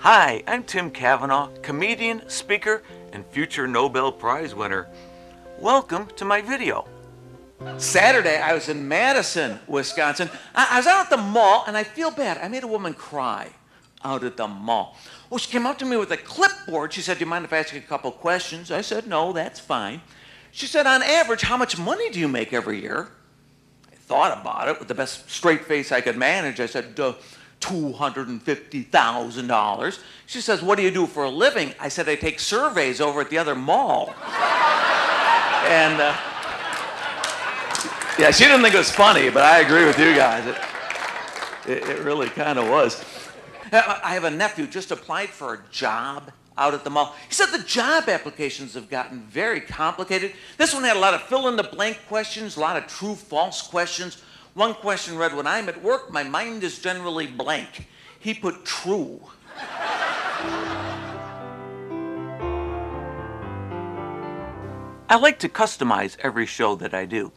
Hi, I'm Tim Cavanaugh, comedian, speaker, and future Nobel Prize winner. Welcome to my video. Saturday, I was in Madison, Wisconsin. I was out at the mall, and I feel bad. I made a woman cry out at the mall. Well, she came up to me with a clipboard. She said, "Do you mind if I ask you a couple questions?" I said, "No, that's fine." She said, "On average, how much money do you make every year?" I thought about it with the best straight face I could manage. I said, $250,000. She says, "What do you do for a living?" I said, "I take surveys over at the other mall." And yeah, she didn't think it was funny, but I agree with you guys. It really kind of was. I have a nephew just applied for a job out at the mall. He said the job applications have gotten very complicated. This one had a lot of fill-in-the-blank questions, a lot of true-false questions. One question read, "When I'm at work, my mind is generally blank." He put true. I like to customize every show that I do.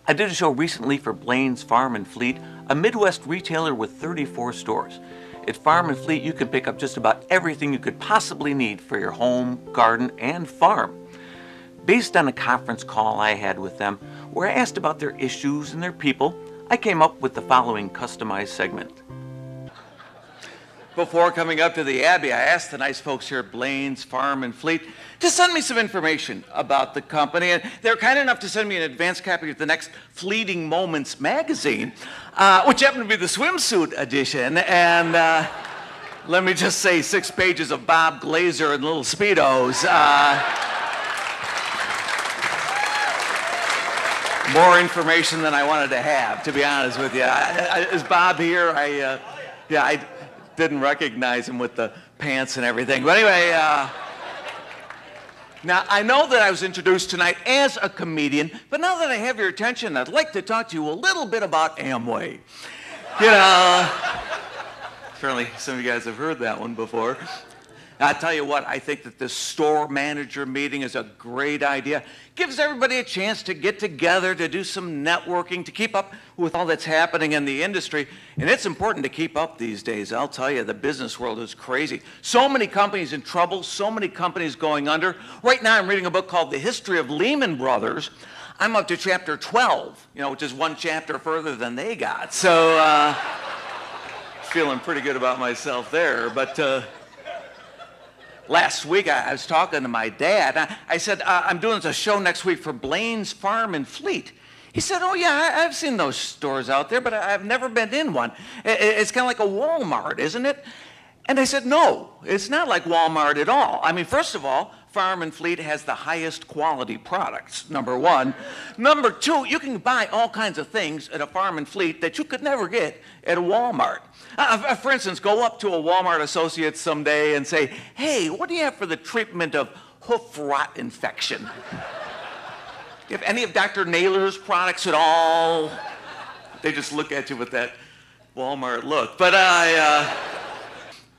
I did a show recently for Blaine's Farm and Fleet, a Midwest retailer with 34 stores. At Farm and Fleet, you can pick up just about everything you could possibly need for your home, garden, and farm. Based on a conference call I had with them, where I asked about their issues and their people, I came up with the following customized segment. Before coming up to the Abbey, I asked the nice folks here at Blaine's Farm and Fleet to send me some information about the company. And they were kind enough to send me an advance copy of the next Fleeting Moments magazine, which happened to be the swimsuit edition. And let me just say, 6 pages of Bob Glazer and little Speedos. More information than I wanted to have, to be honest with you. Is Bob here? I didn't recognize him with the pants and everything. But anyway, now I know that I was introduced tonight as a comedian, but now that I have your attention, I'd like to talk to you a little bit about Amway. You know, apparently some of you guys have heard that one before. I tell you what, I think that this store manager meeting is a great idea. Gives everybody a chance to get together, to do some networking, to keep up with all that's happening in the industry. And it's important to keep up these days. I'll tell you, the business world is crazy. So many companies in trouble, so many companies going under. Right now I'm reading a book called The History of Lehman Brothers. I'm up to chapter 12, which is one chapter further than they got. So, feeling pretty good about myself there. But last week, I was talking to my dad. I said, "I'm doing a show next week for Blaine's Farm and Fleet." He said, "Oh, yeah, I've seen those stores out there, but I've never been in one. It's kind of like a Walmart, isn't it?" And I said, "No, it's not like Walmart at all. I mean, first of all, Farm and Fleet has the highest quality products, number one. Number two, you can buy all kinds of things at a Farm and Fleet that you could never get at a Walmart. For instance, go up to a Walmart associate someday and say, "Hey, what do you have for the treatment of hoof rot infection? Do you have any of Dr. Naylor's products at all?" They just look at you with that Walmart look. But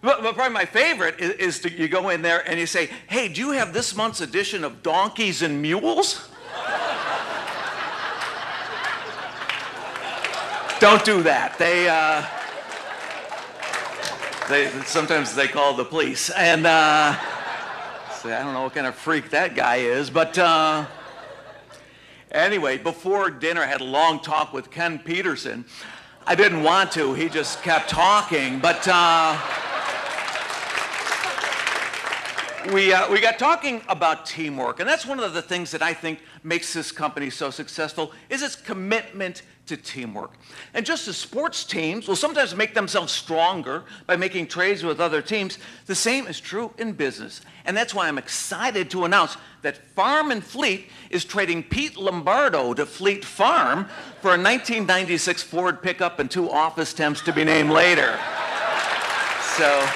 But probably my favorite is you go in there and you say, "Hey, do you have this month's edition of Donkeys and Mules?" Don't do that. Sometimes they call the police. And say, I don't know what kind of freak that guy is. But anyway, before dinner, I had a long talk with Ken Peterson. I didn't want to. He just kept talking. But we got talking about teamwork, and that's one of the things that I think makes this company so successful is its commitment to teamwork. And just as sports teams will sometimes make themselves stronger by making trades with other teams, the same is true in business. And that's why I'm excited to announce that Farm and Fleet is trading Pete Lombardo to Fleet Farm for a 1996 Ford pickup and 2 office temps to be named later. So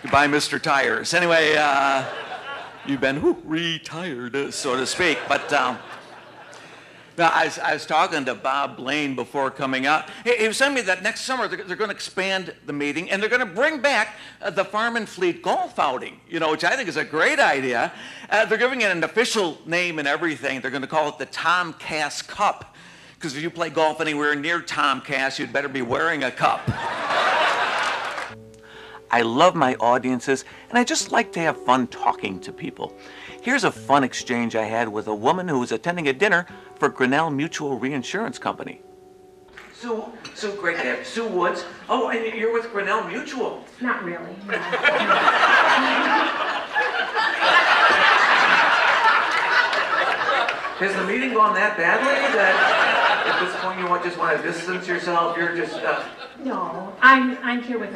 goodbye, Mr. Tires. Anyway, you've been retired, so to speak. But now, I was talking to Bob Blaine before coming out. He was telling me that next summer they're going to expand the meeting and they're going to bring back the Farm and Fleet golf outing, which I think is a great idea. They're giving it an official name and everything. They're going to call it the Tom Cass Cup, Because if you play golf anywhere near Tom Cass, you'd better be wearing a cup. I love my audiences, and I just like to have fun talking to people. Here's a fun exchange I had with a woman who was attending a dinner for Grinnell Mutual Reinsurance Company. Sue, great to have you. Sue Woods. Oh, and you're with Grinnell Mutual. Not really. No. Has the meeting gone that badly that at this point you just want to distance yourself? You're just... No, I'm here with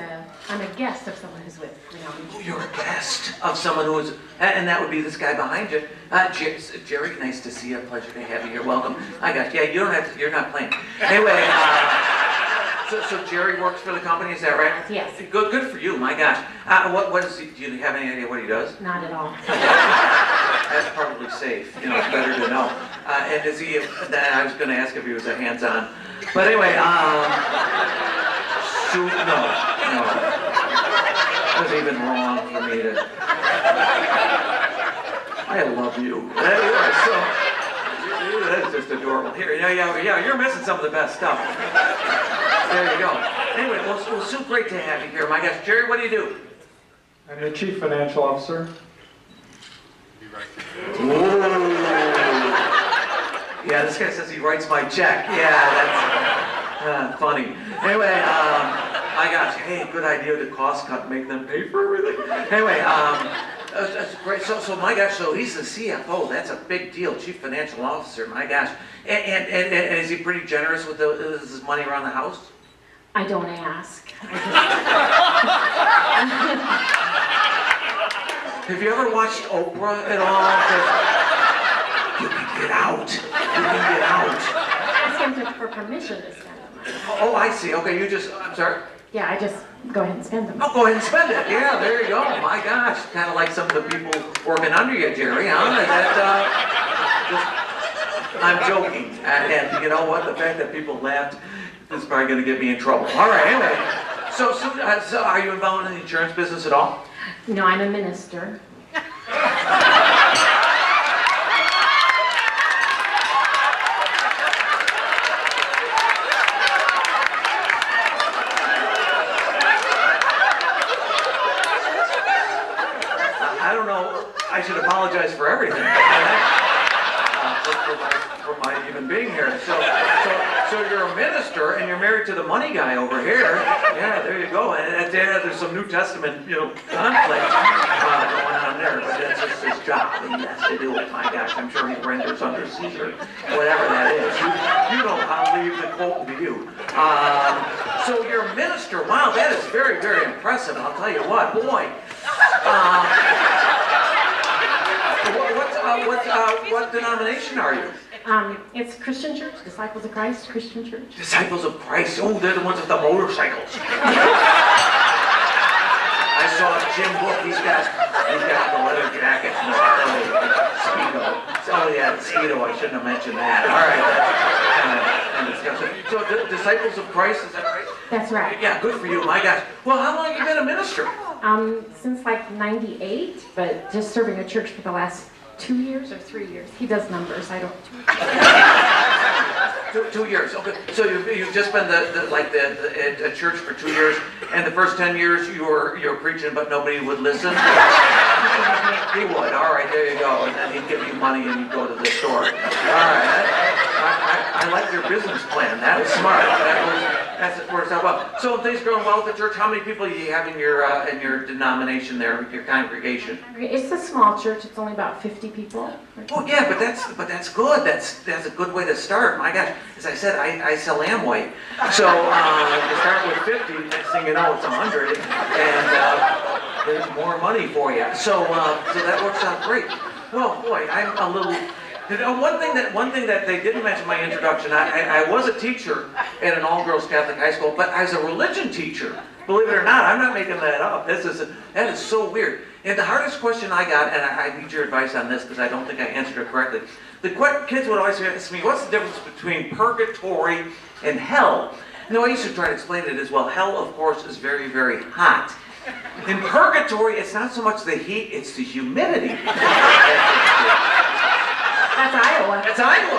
I'm a guest of someone who's with Grinnell Mutual. Oh, you're a guest of someone who's... And that would be this guy behind you. Jerry, nice to see you. Pleasure to have you here. Welcome. I got you. Yeah, you don't have to... You're not playing. Anyway, so Jerry works for the company, is that right? Yes. Good for you, my gosh. What is he... Do you have any idea what he does? Not at all. That's probably safe. You know, it's better to know. And is he... I was going to ask if he was a hands-on. But anyway, no. That was even wrong for me to... I love you. That's just adorable. Here, yeah, you're missing some of the best stuff. There you go. Anyway, well, Sue, great to have you here. My gosh, Jerry, what do you do? I'm the Chief Financial Officer. Ooh. Yeah, this guy says he writes my check. Yeah, that's funny. Anyway, my gosh, hey, good idea to cost cut, make them pay for everything. Anyway, that's great. So my gosh, so he's the CFO. That's a big deal, Chief Financial Officer. My gosh, and is he pretty generous with his money around the house? I don't ask. Have you ever watched Oprah at all? You can get out. You can get out. Ask him for permission to spend the money. Oh, I see. Okay, I'm sorry. Yeah, I just go ahead and spend them. Oh, go ahead and spend it. Yeah, there you go. My gosh, kind of like some of the people working under you, Jerry, huh? I'm joking. And you know what? The fact that people laughed is probably going to get me in trouble. All right, anyway. So are you involved in the insurance business at all? No, I'm a minister. I don't know. I should apologize for everything. For my even being here. So you're a minister and you're married to the money guy over here. Yeah, there you go. And there's some New Testament, conflict going on there. But it's just his job. He has to do it. My gosh, I'm sure he renders under Caesar, whatever that is. You know I'll leave the quote to you. So you're a minister. Wow, that is very, very impressive. I'll tell you what, boy. What denomination are you? It's Christian Church, Disciples of Christ, Christian Church. Disciples of Christ. Oh, they're the ones with the motorcycles. I saw Jim Book. He's got the leather jacket and the Harley Speedo. Oh yeah, the Speedo. I shouldn't have mentioned that. All right, that's kind of disgusting. So, Disciples of Christ, is that right? That's right. Yeah, good for you. My gosh. Well, how long have you been a minister? Since like '98, but just serving a church for the last 2 years or 3 years. He does numbers. I don't. 2 years. Okay. So you've just been at church for 2 years, and the first 10 years you were preaching, but nobody would listen. He would. All right. There you go. And then he'd give you money, and you'd go to the store. All right. I like your business plan. That was smart. That's works out well. So things going well at the church. How many people do you have in your denomination there, your congregation? It's a small church. It's only about 50 people. Oh yeah, but that's good. That's a good way to start. My gosh, as I said, I sell Amway. So you start with 50. Next thing you know, it's 100, and there's more money for you. So that works out great. Well, boy, I'm a little. One thing that they didn't mention in my introduction, I was a teacher at an all-girls Catholic high school, but I was a religion teacher. Believe it or not, I'm not making that up. That is so weird. And the hardest question I got, and I need your advice on this because I don't think I answered it correctly. The kids would always ask me, what's the difference between purgatory and hell? And the way I used to try to explain it is, well, hell, of course, is very, very hot. In purgatory, it's not so much the heat, it's the humidity. That's Iowa. That's Iowa.